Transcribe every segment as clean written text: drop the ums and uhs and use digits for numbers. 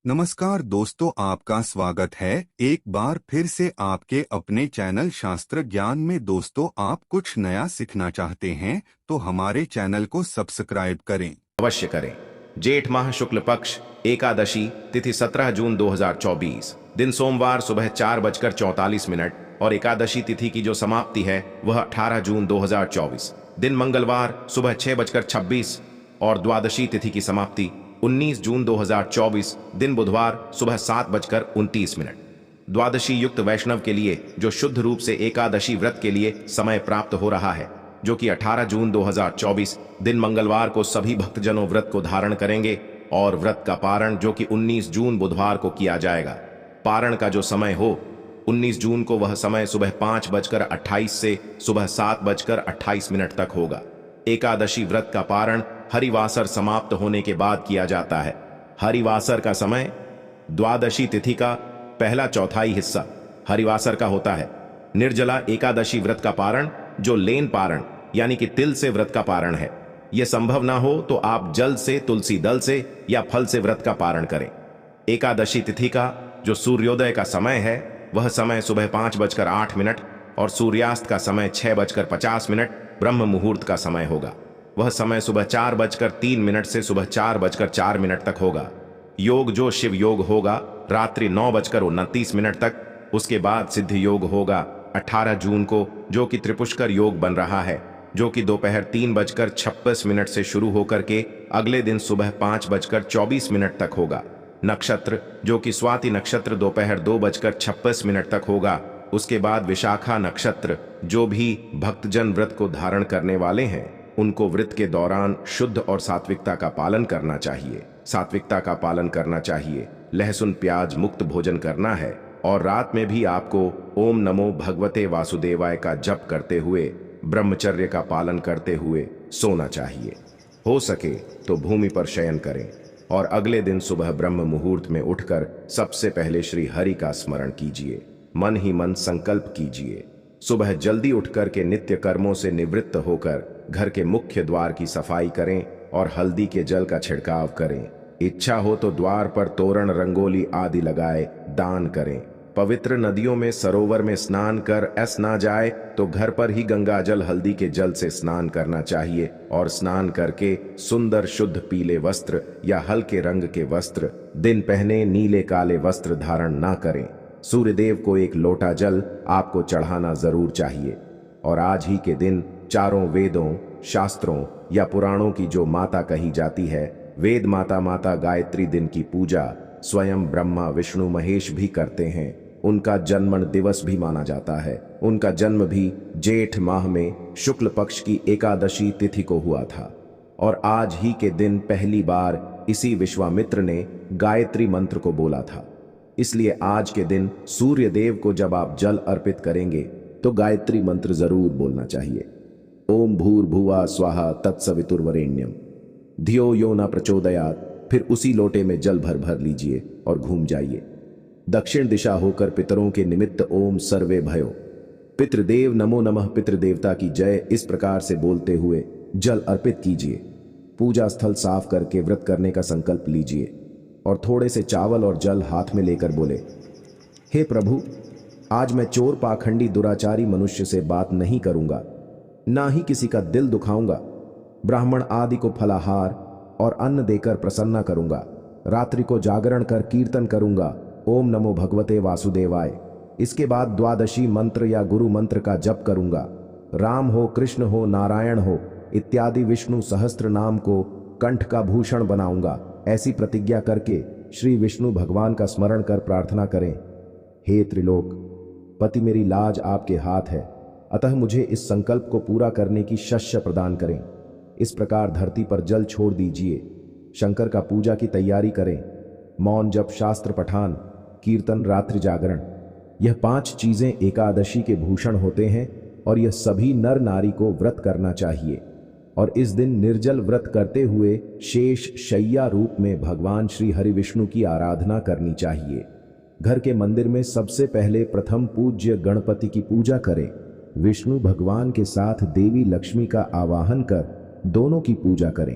नमस्कार दोस्तों, आपका स्वागत है एक बार फिर से आपके अपने चैनल शास्त्र ज्ञान में। दोस्तों, आप कुछ नया सीखना चाहते हैं तो हमारे चैनल को सब्सक्राइब करें। अवश्य करें। जेठ माह शुक्ल पक्ष एकादशी तिथि 17 जून 2024, दिन सोमवार सुबह 4:44 और एकादशी तिथि की जो समाप्ति है वह 18 जून 2024, दिन मंगलवार सुबह 6:26 और द्वादशी तिथि की समाप्ति 19 जून 2024, दिन बुधवार सुबह 7:29। द्वादशी युक्त वैष्णव के लिए जो शुद्ध रूप से एकादशी व्रत के लिए समय प्राप्त हो रहा है, जो कि 18 जून 2024, दिन मंगलवार को सभी भक्तजनों व्रत को धारण करेंगे और व्रत का पारण जो कि 19 जून बुधवार को किया जाएगा। पारण का जो समय हो 19 जून को, वह समय सुबह 5:28 से सुबह 7:28 तक होगा। एकादशी व्रत का पारण हरिवासर समाप्त होने के बाद किया जाता है। हरिवासर का समय द्वादशी तिथि का पहला चौथाई हिस्सा हरिवासर का होता है। निर्जला एकादशी व्रत का पारण जो लेन पारण यानी कि तिल से व्रत का पारण है, यह संभव ना हो तो आप जल से, तुलसी दल से या फल से व्रत का पारण करें। एकादशी तिथि का जो सूर्योदय का समय है वह समय सुबह 5:08 और सूर्यास्त का समय 6:50 ब्रह्म मुहूर्त का समय होगा। वह समय सुबह 4:03 से सुबह 4:04 तक होगा। योग जो शिव योग होगा रात्रि 9:29 तक। उसके बाद सिद्ध योग होगा 18 जून को, जो कि त्रिपुष्कर योग बन रहा है, जो कि दोपहर 3:26 से शुरू होकर के अगले दिन सुबह 5:24 तक होगा। नक्षत्र जो कि स्वाति नक्षत्र दोपहर 2:26 तक होगा। उसके बाद विशाखा नक्षत्र। जो भी भक्तजन व्रत को धारण करने वाले हैं उनको व्रत के दौरान शुद्ध और सात्विकता का पालन करना चाहिए। सात्विकता का पालन करना चाहिए, लहसुन प्याज मुक्त भोजन करना है और रात में भी आपको ओम नमो भगवते वासुदेवाय का जप करते हुए ब्रह्मचर्य का पालन करते हुए सोना चाहिए। हो सके तो भूमि पर शयन करें और अगले दिन सुबह ब्रह्म मुहूर्त में उठकर सबसे पहले श्री हरि का स्मरण कीजिए। मन ही मन संकल्प कीजिए। सुबह जल्दी उठकर के नित्य कर्मों से निवृत्त होकर घर के मुख्य द्वार की सफाई करें और हल्दी के जल का छिड़काव करें। इच्छा हो तो द्वार पर तोरण, रंगोली आदि लगाए दान करें। पवित्र नदियों में, सरोवर में स्नान कर ना जाए तो घर पर ही गंगा जल, हल्दी के जल से स्नान करना चाहिए और स्नान करके सुंदर शुद्ध पीले वस्त्र या हल्के रंग के वस्त्र दिन पहने, नीले काले वस्त्र धारण ना करें। सूर्यदेव को एक लोटा जल आपको चढ़ाना जरूर चाहिए। और आज ही के दिन चारों वेदों, शास्त्रों या पुराणों की जो माता कही जाती है, वेद माता माता गायत्री दिन की पूजा स्वयं ब्रह्मा विष्णु महेश भी करते हैं। उनका जन्म दिवस भी माना जाता है। उनका जन्म भी जेठ माह में शुक्ल पक्ष की एकादशी तिथि को हुआ था और आज ही के दिन पहली बार इसी विश्वामित्र ने गायत्री मंत्र को बोला था। इसलिए आज के दिन सूर्य देव को जब आप जल अर्पित करेंगे तो गायत्री मंत्र जरूर बोलना चाहिए। ओम भूर्भुवः स्वाहा तत्सवितुर्वरेण्यम धियो यो न प्रचोदयात्। फिर उसी लोटे में जल भर भर लीजिए और घूम जाइए। दक्षिण दिशा होकर पितरों के निमित्त ओम सर्वे भयो पितृदेव नमो नमः, पितृदेवता की जय, इस प्रकार से बोलते हुए जल अर्पित कीजिए। पूजा स्थल साफ करके व्रत करने का संकल्प लीजिए और थोड़े से चावल और जल हाथ में लेकर बोले, हे प्रभु, आज मैं चोर, पाखंडी, दुराचारी मनुष्य से बात नहीं करूंगा, ना ही किसी का दिल दुखाऊंगा। ब्राह्मण आदि को फलाहार और अन्न देकर प्रसन्न करूंगा। रात्रि को जागरण कर कीर्तन करूंगा, ओम नमो भगवते वासुदेवाय। इसके बाद द्वादशी मंत्र या गुरु मंत्र का जप करूंगा। राम हो, कृष्ण हो, नारायण हो इत्यादि विष्णु सहस्त्र नाम को कंठ का भूषण बनाऊंगा। ऐसी प्रतिज्ञा करके श्री विष्णु भगवान का स्मरण कर प्रार्थना करें, हे त्रिलोक पति, मेरी लाज आपके हाथ है, अतः मुझे इस संकल्प को पूरा करने की शस्य प्रदान करें। इस प्रकार धरती पर जल छोड़ दीजिए। शंकर का पूजा की तैयारी करें। मौन जप, शास्त्र पठान, कीर्तन, रात्रि जागरण, यह 5 चीजें एकादशी के भूषण होते हैं और यह सभी नर नारी को व्रत करना चाहिए। और इस दिन निर्जल व्रत करते हुए शेष शय्या रूप में भगवान श्री हरि विष्णु की आराधना करनी चाहिए। घर के मंदिर में सबसे पहले प्रथम पूज्य गणपति की पूजा करें। विष्णु भगवान के साथ देवी लक्ष्मी का आवाहन कर दोनों की पूजा करें।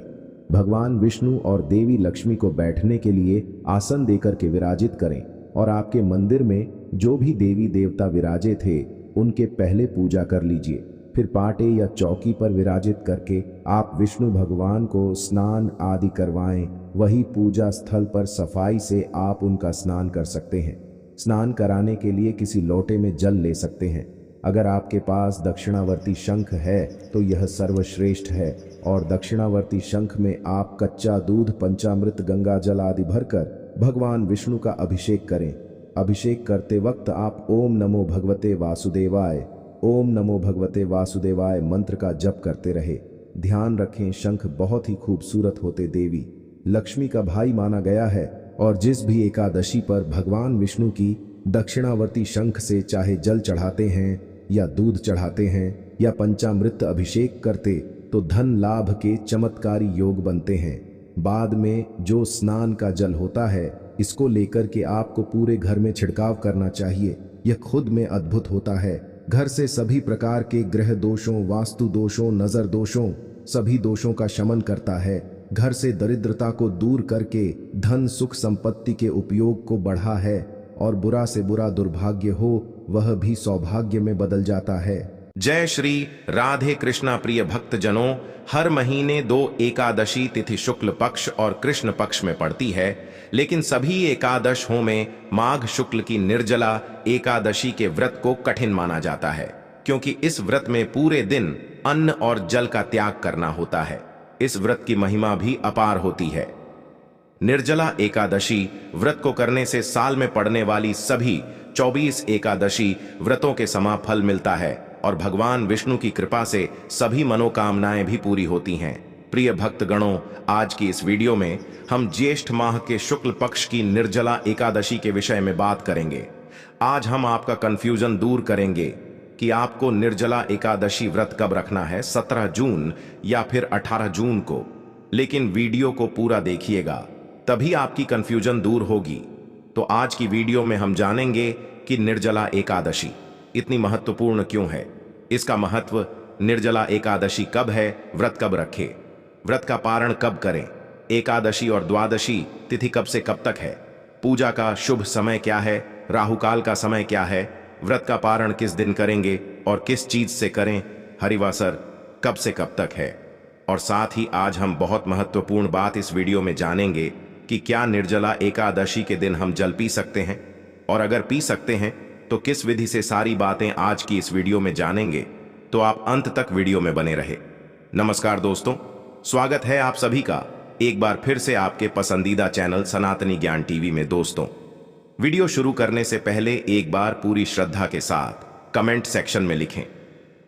भगवान विष्णु और देवी लक्ष्मी को बैठने के लिए आसन देकर के विराजित करें और आपके मंदिर में जो भी देवी देवता विराजे थे उनके पहले पूजा कर लीजिए। फिर पाटे या चौकी पर विराजित करके आप विष्णु भगवान को स्नान आदि करवाएं। वही पूजा स्थल पर सफाई से आप उनका स्नान कर सकते हैं। स्नान कराने के लिए किसी लोटे में जल ले सकते हैं। अगर आपके पास दक्षिणावर्ती शंख है तो यह सर्वश्रेष्ठ है और दक्षिणावर्ती शंख में आप कच्चा दूध, पंचामृत, गंगा जल आदि भरकर भगवान विष्णु का अभिषेक करें। अभिषेक करते वक्त आप ओम नमो भगवते वासुदेवाय, ओम नमो भगवते वासुदेवाय मंत्र का जप करते रहे। ध्यान रखें, शंख बहुत ही खूबसूरत होते देवी लक्ष्मी का भाई माना गया है और जिस भी एकादशी पर भगवान विष्णु की दक्षिणावर्ती शंख से चाहे जल चढ़ाते हैं या दूध चढ़ाते हैं या पंचामृत अभिषेक करते तो धन लाभ के चमत्कारी योग बनते हैं। बाद में जो स्नान का जल होता है इसको लेकर के आपको पूरे घर में छिड़काव करना चाहिए। यह खुद में अद्भुत होता है। घर से सभी प्रकार के ग्रह दोषों, वास्तु दोषों, नजर दोषों, सभी दोषों का शमन करता है। घर से दरिद्रता को दूर करके धन, सुख, संपत्ति के उपयोग को बढ़ा है और बुरा से बुरा दुर्भाग्य हो वह भी सौभाग्य में बदल जाता है। जय श्री राधे कृष्णा। प्रिय भक्तजनों, हर महीने 2 एकादशी तिथि शुक्ल पक्ष और कृष्ण पक्ष में पड़ती है, लेकिन सभी एकादशों में माघ शुक्ल की निर्जला एकादशी के व्रत को कठिन माना जाता है, क्योंकि इस व्रत में पूरे दिन अन्न और जल का त्याग करना होता है। इस व्रत की महिमा भी अपार होती है। निर्जला एकादशी व्रत को करने से साल में पड़ने वाली सभी 24 एकादशी व्रतों के समा फल मिलता है और भगवान विष्णु की कृपा से सभी मनोकामनाएं भी पूरी होती हैं। प्रिय भक्तगणों, आज की इस वीडियो में हम ज्येष्ठ माह के शुक्ल पक्ष की निर्जला एकादशी के विषय में बात करेंगे। आज हम आपका कंफ्यूजन दूर करेंगे कि आपको निर्जला एकादशी व्रत कब रखना है, 17 जून या फिर 18 जून को। लेकिन वीडियो को पूरा देखिएगा, तभी आपकी कंफ्यूजन दूर होगी। तो आज की वीडियो में हम जानेंगे कि निर्जला एकादशी इतनी महत्वपूर्ण क्यों है, इसका महत्व, निर्जला एकादशी कब है, व्रत कब रखें, व्रत का पारण कब करें, एकादशी और द्वादशी तिथि कब से कब तक है, पूजा का शुभ समय क्या है, राहुकाल का समय क्या है, व्रत का पारण किस दिन करेंगे और किस चीज से करें, हरिवासर कब से कब तक है। और साथ ही आज हम बहुत महत्वपूर्ण बात इस वीडियो में जानेंगे कि क्या निर्जला एकादशी के दिन हम जल पी सकते हैं, और अगर पी सकते हैं तो किस विधि से। सारी बातें आज की इस वीडियो में जानेंगे, तो आप अंत तक वीडियो में बने रहे। नमस्कार दोस्तों, स्वागत है आप सभी का एक बार फिर से आपके पसंदीदा चैनल सनातनी ज्ञान टीवी में। दोस्तों, वीडियो शुरू करने से पहले एक बार पूरी श्रद्धा के साथ कमेंट सेक्शन में लिखें,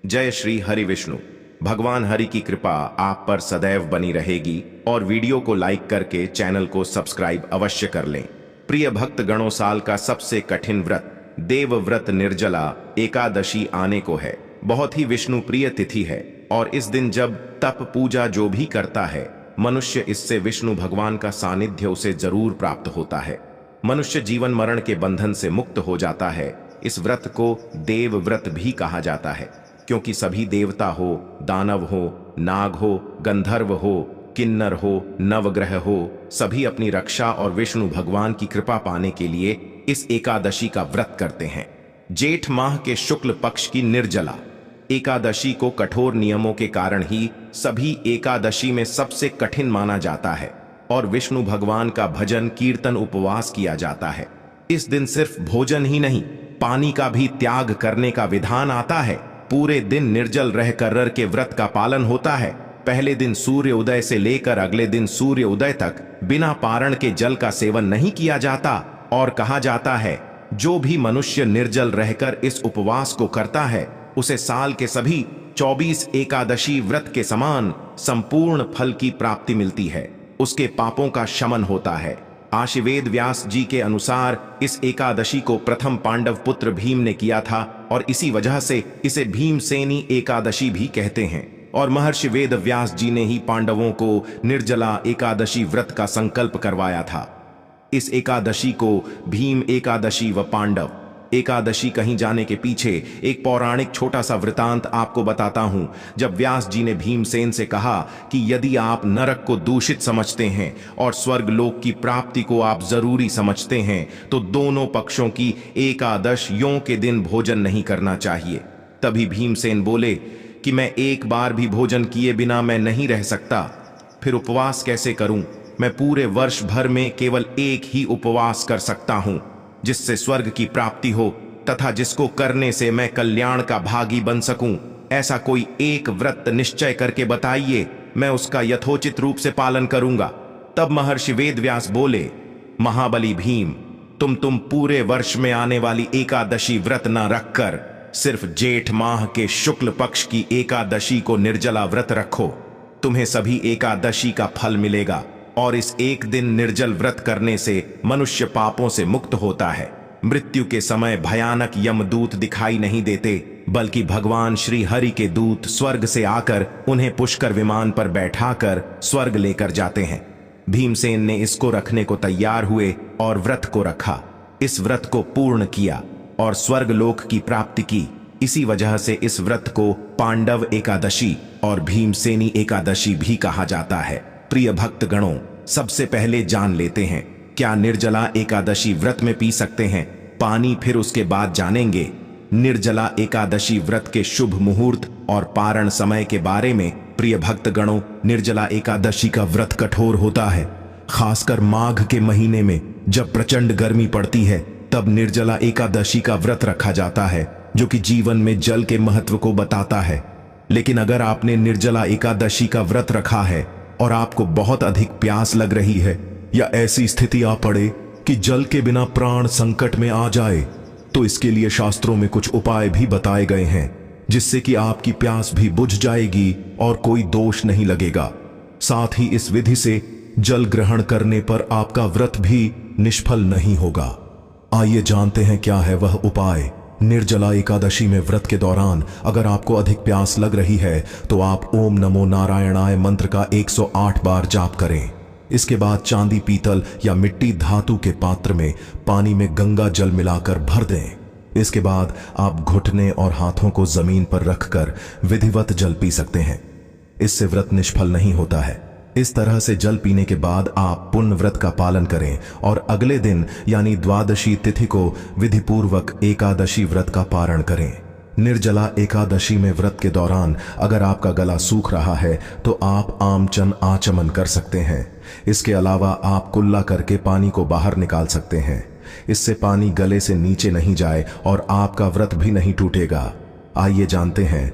जय श्री हरि विष्णु। भगवान हरि की कृपा आप पर सदैव बनी रहेगी और वीडियो को लाइक करके चैनल को सब्सक्राइब अवश्य कर लें। प्रिय भक्त गणों, साल का सबसे कठिन व्रत देव व्रत निर्जला एकादशी आने को है। बहुत ही विष्णु प्रिय तिथि है और इस दिन जब तप पूजा जो भी करता है मनुष्य, इससे विष्णु भगवान का सानिध्य उसे जरूर प्राप्त होता है। मनुष्य जीवन मरण के बंधन से मुक्त हो जाता है। इस व्रत को देव व्रत भी कहा जाता है, क्योंकि सभी देवता हो, दानव हो, नाग हो, गंधर्व हो, किन्नर हो, नवग्रह हो, सभी अपनी रक्षा और विष्णु भगवान की कृपा पाने के लिए इस एकादशी का व्रत करते हैं। जेठ माह के शुक्ल पक्ष की निर्जला एकादशी को कठोर नियमों के कारण ही सभी एकादशी में सबसे कठिन माना जाता है और विष्णु भगवान का भजन, कीर्तन, उपवास किया जाता है। इस दिन सिर्फ भोजन ही नहीं, पानी का भी त्याग करने का विधान आता है। पूरे दिन निर्जल रह कर के व्रत का पालन होता है। पहले दिन सूर्य उदय से लेकर अगले दिन सूर्य उदय तक बिना पारण के जल का सेवन नहीं किया जाता और कहा जाता है जो भी मनुष्य निर्जल रहकर इस उपवास को करता है उसे साल के सभी 24 एकादशी व्रत के समान संपूर्ण फल की प्राप्ति मिलती है। उसके पापों का शमन होता है। आशीवेद व्यास जी के अनुसार इस एकादशी को प्रथम पांडव पुत्र भीम ने किया था और इसी वजह से इसे भीमसेनी एकादशी भी कहते हैं। और महर्षि वेद व्यास जी ने ही पांडवों को निर्जला एकादशी व्रत का संकल्प करवाया था। इस एकादशी को भीम एकादशी व पांडव एकादशी कहीं जाने के पीछे एक पौराणिक छोटा सा वृतांत आपको बताता हूं। जब व्यास जी ने भीमसेन से कहा कि यदि आप नरक को दूषित समझते हैं और स्वर्ग लोक की प्राप्ति को आप जरूरी समझते हैं, तो दोनों पक्षों की एकादश यों के दिन भोजन नहीं करना चाहिए। तभी भीमसेन बोले कि मैं एक बार भी भोजन किए बिना मैं नहीं रह सकता, फिर उपवास कैसे करूं? मैं पूरे वर्ष भर में केवल एक ही उपवास कर सकता हूं, जिससे स्वर्ग की प्राप्ति हो तथा जिसको करने से मैं कल्याण का भागी बन सकूं। ऐसा कोई एक व्रत निश्चय करके बताइए, मैं उसका यथोचित रूप से पालन करूंगा। तब महर्षि वेदव्यास बोले, महाबली भीम, तुम पूरे वर्ष में आने वाली एकादशी व्रत न रखकर सिर्फ जेठ माह के शुक्ल पक्ष की एकादशी को निर्जला व्रत रखो। तुम्हें सभी एकादशी का फल मिलेगा और इस एक दिन निर्जल व्रत करने से मनुष्य पापों से मुक्त होता है। मृत्यु के समय भयानक यमदूत दिखाई नहीं देते, बल्कि भगवान श्री हरि के दूत स्वर्ग से आकर उन्हें पुष्कर विमान पर बैठाकर स्वर्ग लेकर जाते हैं। भीमसेन ने इसको रखने को तैयार हुए और व्रत को रखा। इस व्रत को पूर्ण किया और स्वर्ग लोक की प्राप्ति की। इसी वजह से इस व्रत को पांडव एकादशी और भीमसेनी एकादशी भी कहा जाता है। प्रिय भक्त गणों, सबसे पहले जान लेते हैं, क्या निर्जला एकादशी व्रत में पी सकते हैं पानी? फिर उसके बाद जानेंगे निर्जला एकादशी व्रत के शुभ मुहूर्त और पारण समय के बारे में। प्रिय भक्त गणों, निर्जला एकादशी का व्रत कठोर होता है। खासकर माघ के महीने में जब प्रचंड गर्मी पड़ती है, तब निर्जला एकादशी का व्रत रखा जाता है, जो कि जीवन में जल के महत्व को बताता है। लेकिन अगर आपने निर्जला एकादशी का व्रत रखा है और आपको बहुत अधिक प्यास लग रही है या ऐसी स्थिति आ पड़े कि जल के बिना प्राण संकट में आ जाए, तो इसके लिए शास्त्रों में कुछ उपाय भी बताए गए हैं, जिससे कि आपकी प्यास भी बुझ जाएगी और कोई दोष नहीं लगेगा। साथ ही इस विधि से जल ग्रहण करने पर आपका व्रत भी निष्फल नहीं होगा। आइए जानते हैं क्या है वह उपाय। निर्जला एकादशी में व्रत के दौरान अगर आपको अधिक प्यास लग रही है तो आप ओम नमो नारायणाय मंत्र का 108 बार जाप करें। इसके बाद चांदी, पीतल या मिट्टी धातु के पात्र में पानी में गंगा जल मिलाकर भर दें। इसके बाद आप घुटने और हाथों को जमीन पर रखकर विधिवत जल पी सकते हैं। इससे व्रत निष्फल नहीं होता है। इस तरह से जल पीने के बाद आप पुण्य व्रत का पालन करें और अगले दिन यानी द्वादशी तिथि को विधिपूर्वक एकादशी व्रत का पारण करें। निर्जला एकादशी में व्रत के दौरान अगर आपका गला सूख रहा है तो आप आमचन आचमन कर सकते हैं। इसके अलावा आप कुल्ला करके पानी को बाहर निकाल सकते हैं। इससे पानी गले से नीचे नहीं जाए और आपका व्रत भी नहीं टूटेगा। आइए जानते हैं